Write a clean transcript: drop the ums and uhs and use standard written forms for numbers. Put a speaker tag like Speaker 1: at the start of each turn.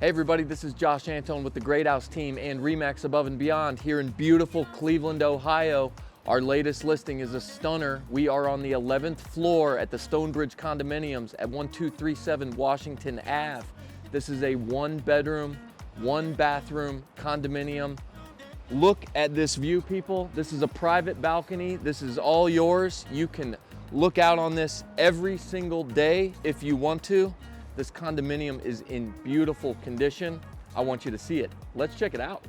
Speaker 1: Hey everybody, this is Josh Antone with the Great House team and RE/MAX Above and Beyond here in beautiful Cleveland, Ohio. Our latest listing is a stunner. We are on the 11th floor at the Stonebridge Condominiums at 1237 Washington Ave. This is a 1-bedroom, 1-bathroom condominium. Look at this view, people. This is a private balcony. This is all yours. You can look out on this every single day if you want to. This condominium is in beautiful condition. I want you to see it. Let's check it out.